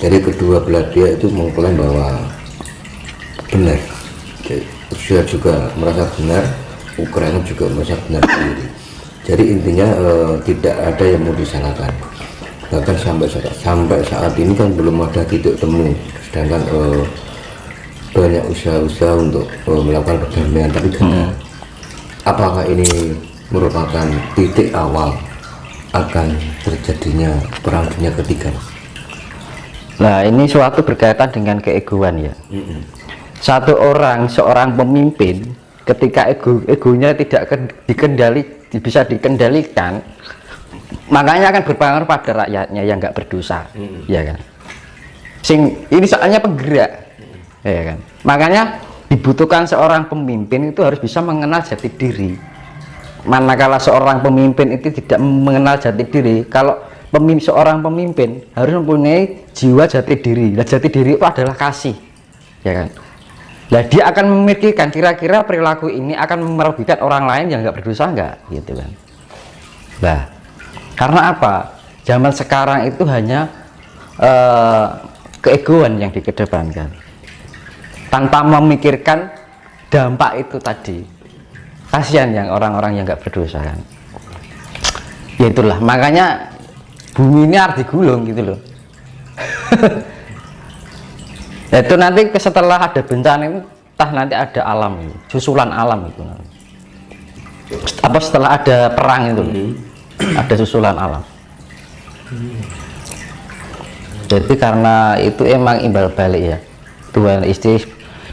Jadi kedua belah pihak itu mengklaim bahwa benar. Rusia juga merasa benar, Ukraina juga merasa benar sendiri. Jadi intinya tidak ada yang mau disalahkan. Bahkan sampai saat ini kan belum ada titik temu. Sedangkan banyak usaha-usaha untuk melakukan perdamaian, tapi apakah ini merupakan titik awal akan terjadinya perang dunia ketiga? Nah, ini suatu berkaitan dengan keegoan ya. Seorang pemimpin ketika egonya tidak bisa dikendalikan, makanya akan berpengaruh pada rakyatnya yang nggak berdosa, ya kan. Ini soalnya penggerak, ya kan. Makanya dibutuhkan seorang pemimpin itu harus bisa mengenal jati diri. Manakala seorang pemimpin itu tidak mengenal jati diri, kalau seorang pemimpin harus mempunyai jiwa jati diri. Nah, jati diri itu adalah kasih, ya kan. Nah, dia akan memikirkan kira-kira perilaku ini akan merugikan orang lain yang nggak berdosa nggak, gitu kan. Nah, karena apa? Zaman sekarang itu hanya keegoan yang dikedepankan, tanpa memikirkan dampak itu tadi. Kasihan yang orang-orang yang nggak berdosa kan. Ya itulah, makanya bumi ini harus digulung gitu loh. Itu nanti setelah ada bencana itu, nanti ada alam, susulan alam itu. Apa setelah ada perang itu, ada susulan alam. Jadi karena itu emang imbal balik ya. Tuhan istri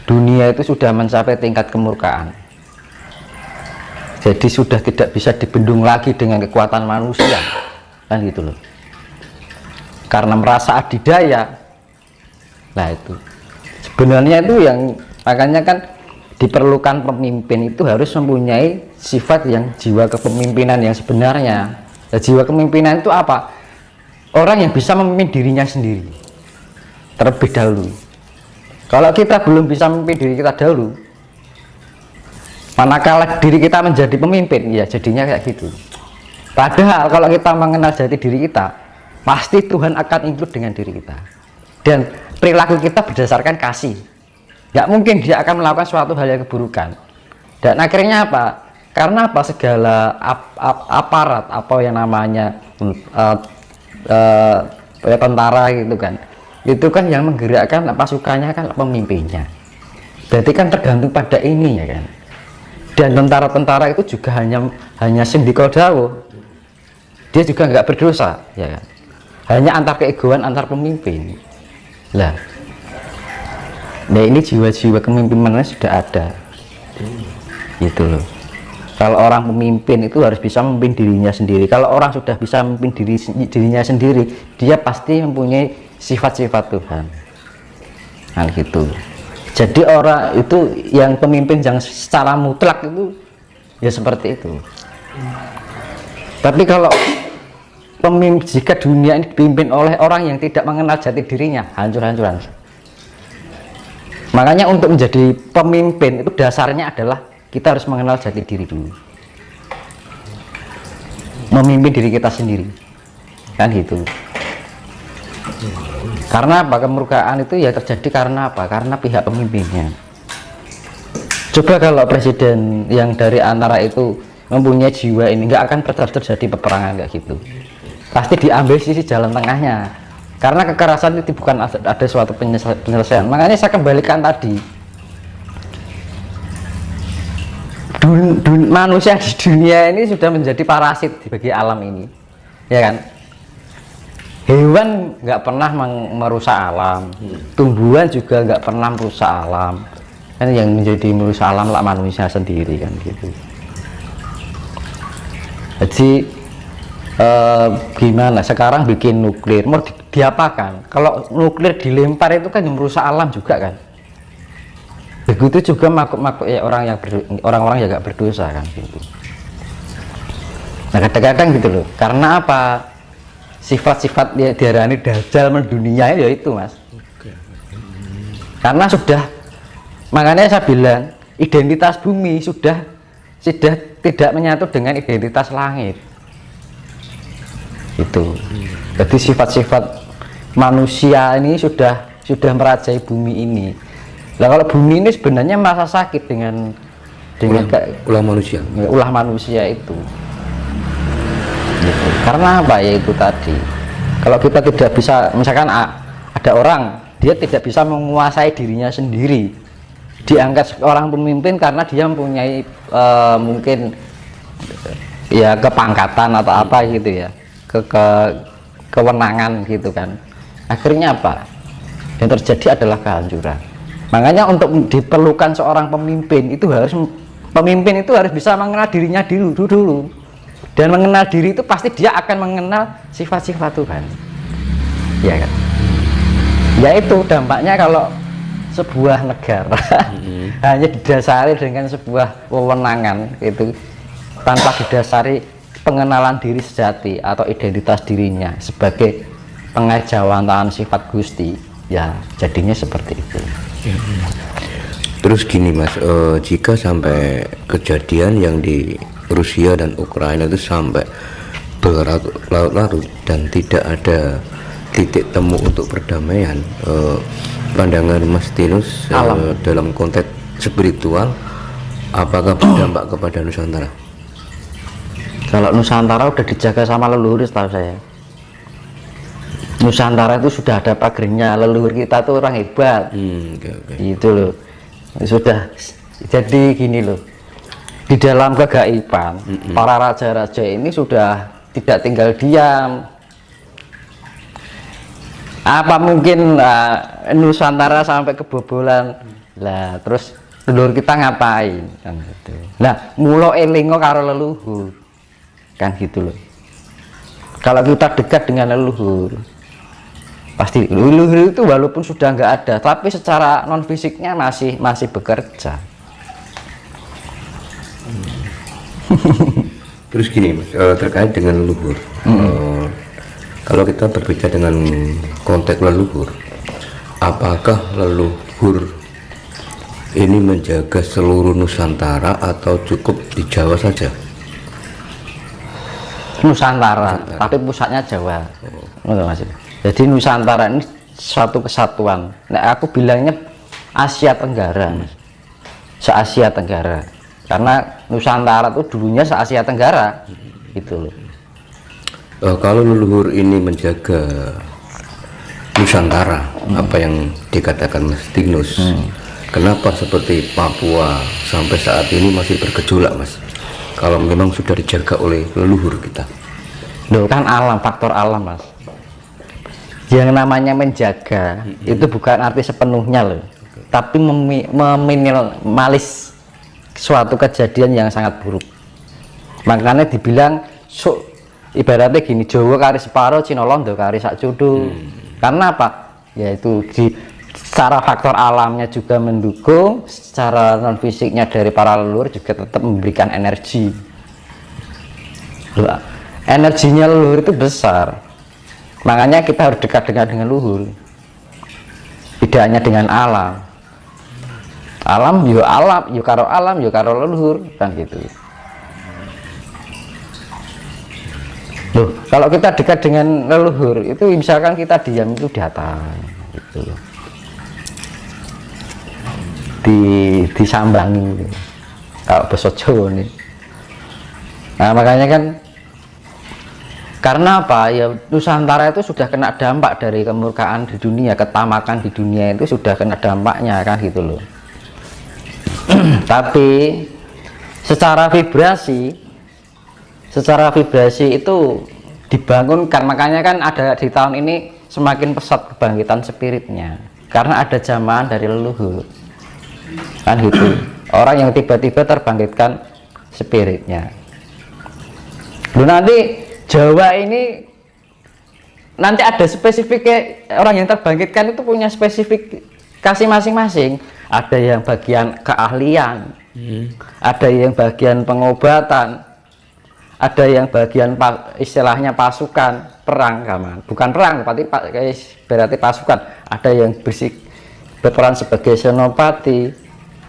dunia itu sudah mencapai tingkat kemurkaan. Jadi sudah tidak bisa dibendung lagi dengan kekuatan manusia, kan gitu loh. Karena merasa adidaya. Nah itu sebenarnya itu yang makanya kan diperlukan pemimpin itu harus mempunyai sifat yang jiwa kepemimpinan yang sebenarnya. Nah, jiwa kepemimpinan itu apa? Orang yang bisa memimpin dirinya sendiri terlebih dahulu. Kalau kita belum bisa memimpin diri kita dahulu, manakala diri kita menjadi pemimpin, ya jadinya kayak gitu. Padahal kalau kita mengenal jati diri kita, pasti Tuhan akan include dengan diri kita, dan perilaku kita berdasarkan kasih. Nggak mungkin dia akan melakukan suatu hal yang keburukan. Dan akhirnya apa? Karena apa? Segala aparat, apa yang namanya tentara gitu kan, itu kan yang menggerakkan pasukannya kan pemimpinnya. Berarti kan tergantung pada ini ya kan. Dan tentara-tentara itu juga hanya sindikal dawuh, dia juga nggak berdosa ya kan. Hanya antar keegoan antar pemimpin lah. Nah ini jiwa-jiwa kepemimpinannya sudah ada gitu loh. Kalau orang pemimpin itu harus bisa memimpin dirinya sendiri. Kalau orang sudah bisa memimpin dirinya sendiri, dia pasti mempunyai sifat-sifat Tuhan kan gitu. Jadi orang itu yang pemimpin yang secara mutlak itu ya seperti itu. Tapi kalau jika dunia ini dipimpin oleh orang yang tidak mengenal jati dirinya, hancur-hancuran. Makanya untuk menjadi pemimpin itu dasarnya adalah kita harus mengenal jati diri dulu, memimpin diri kita sendiri kan gitu. Karena apa? Kemurkaan itu ya terjadi karena apa? Karena pihak pemimpinnya. Coba kalau presiden yang dari antara itu mempunyai jiwa ini, nggak akan terjadi peperangan kayak gitu. Pasti diambil sisi jalan tengahnya. Karena kekerasan itu bukan ada suatu penyelesaian. Makanya saya kembalikan tadi, manusia di dunia ini sudah menjadi parasit bagi alam ini, ya kan? Hewan nggak pernah merusak alam, tumbuhan juga nggak pernah merusak alam. Kan yang menjadi merusak alam lah manusia sendiri kan gitu. Jadi gimana sekarang bikin nuklir mau diapakan? Kalau nuklir dilempar itu kan yang merusak alam juga kan. Begitu juga makhluk-makhluk ya orang-orang yang nggak berdosa kan gitu. Nah kadang-kadang gitu loh. Karena apa? Sifat-sifat ya diarani dajjal mendunia ya itu mas. Karena sudah, makanya saya bilang identitas bumi sudah tidak menyatu dengan identitas langit. Itu. Jadi sifat-sifat manusia ini sudah merajai bumi ini. Nah kalau bumi ini sebenarnya merasa sakit dengan ulah manusia itu. Gitu. Karena apa ya itu tadi, kalau kita tidak bisa, misalkan ada orang dia tidak bisa menguasai dirinya sendiri, diangkat orang pemimpin karena dia mempunyai mungkin ya kepangkatan atau apa gitu ya, kewenangan gitu kan, akhirnya apa yang terjadi adalah kehancuran. Makanya untuk diperlukan seorang pemimpin itu harus bisa mengenal dirinya dulu, dan mengenal diri itu pasti dia akan mengenal sifat-sifat Tuhan, ya kan. Yaitu dampaknya kalau sebuah negara hanya didasari dengan sebuah wewenangan itu, tanpa didasari pengenalan diri sejati atau identitas dirinya sebagai pengejawantaan sifat Gusti, ya jadinya seperti itu. Terus gini Mas, jika sampai kejadian yang di Rusia dan Ukraina itu sampai berlarut-larut dan tidak ada titik temu untuk perdamaian, pandangan Mas Tinus dalam konteks spiritual apakah berdampak kepada Nusantara? Kalau Nusantara udah dijaga sama leluhur, setahu saya Nusantara itu sudah ada pagernya, leluhur kita tuh orang hebat. Itu loh, sudah. Jadi gini loh, di dalam kegaiban para raja-raja ini sudah tidak tinggal diam. Apa mungkin Nusantara sampai kebobolan lah, terus leluhur kita ngapain kan gitu. Nah mulo elingo karo leluhur kan gitu loh. Kalau kita dekat dengan leluhur, pasti leluhur itu walaupun sudah nggak ada, tapi secara non fisiknya masih bekerja. Terus gini Mas, terkait dengan leluhur, kalau kita berbicara dengan konteks leluhur, apakah leluhur ini menjaga seluruh Nusantara atau cukup di Jawa saja? Nusantara, tapi pusatnya Jawa. Jadi Nusantara ini suatu kesatuan. Nah, aku bilangnya Asia Tenggara, se-Asia Tenggara. Karena Nusantara itu dulunya se-Asia Tenggara, gitu loh. Kalau leluhur ini menjaga Nusantara, apa yang dikatakan Mas Tinus, kenapa seperti Papua sampai saat ini masih bergejolak Mas? Kalau memang sudah dijaga oleh leluhur kita. Loh kan alam, faktor alam Mas. Yang namanya menjaga itu bukan arti sepenuhnya loh, tapi meminimalis suatu kejadian yang sangat buruk. Makanya dibilang ibaratnya gini, Jawa kari separo, Cina Londo kari sak jodoh. Karena apa? Yaitu secara faktor alamnya juga mendukung, secara non fisiknya dari para leluhur juga tetap memberikan energi. Loh, energinya leluhur itu besar, makanya kita harus dekat dengan leluhur, tidak hanya dengan alam. Alam yo alam yo karo leluhur kan gitu. Loh, kalau kita dekat dengan leluhur itu misalkan kita diam itu datang gitu loh, disambangi gitu. Kalau bahasa Jawa nih. Nah makanya kan, karena apa ya, Nusantara itu sudah kena dampak dari kemurkaan di dunia, ketamakan di dunia itu sudah kena dampaknya kan gitu loh. Tapi secara vibrasi itu dibangunkan, makanya kan ada di tahun ini semakin pesat kebangkitan spiritnya karena ada jamaah dari leluhur kan gitu, orang yang tiba-tiba terbangkitkan spiritnya. Loh, nanti Jawa ini nanti ada spesifiknya, orang yang terbangkitkan itu punya spesifikasi masing-masing. Ada yang bagian keahlian, ada yang bagian pengobatan, ada yang bagian istilahnya pasukan perang, bukan perang tapi berarti pasukan. Ada yang berperan sebagai senopati,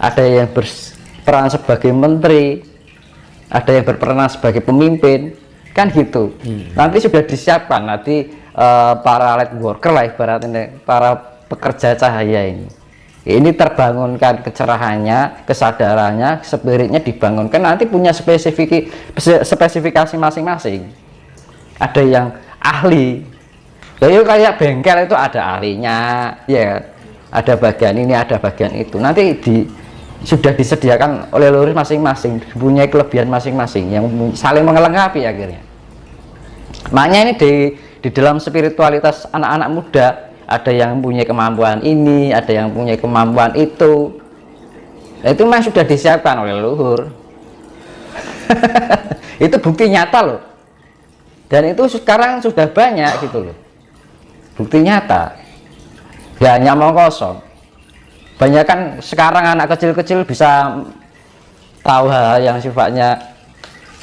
ada yang berperan sebagai menteri, ada yang berperan sebagai pemimpin kan gitu. Nanti sudah disiapkan, nanti para light worker lah ibaratnya, para pekerja cahaya ini terbangunkan kecerahannya, kesadarannya, spiritnya dibangunkan, nanti punya spesifikasi masing-masing. Ada yang ahli, jadi kayak bengkel itu ada ahlinya, ya ada bagian ini, ada bagian itu, nanti sudah disediakan oleh leluhur masing-masing, punya kelebihan masing-masing yang saling melengkapi akhirnya. Makanya ini di dalam spiritualitas anak-anak muda, ada yang punya kemampuan ini, ada yang punya kemampuan itu. Nah, itu memang sudah disiapkan oleh leluhur. Itu bukti nyata loh. Dan itu sekarang sudah banyak gitu loh. Bukti nyata. Ya hanya omong kosong. Banyak kan sekarang anak kecil-kecil bisa tahu hal yang sifatnya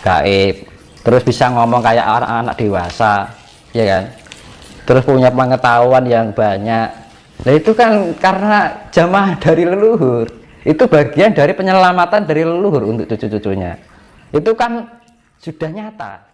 gaib, terus bisa ngomong kayak anak-anak dewasa, ya kan? Terus punya pengetahuan yang banyak. Nah itu kan karena jamaah dari leluhur. Itu bagian dari penyelamatan dari leluhur untuk cucu-cucunya. Itu kan sudah nyata.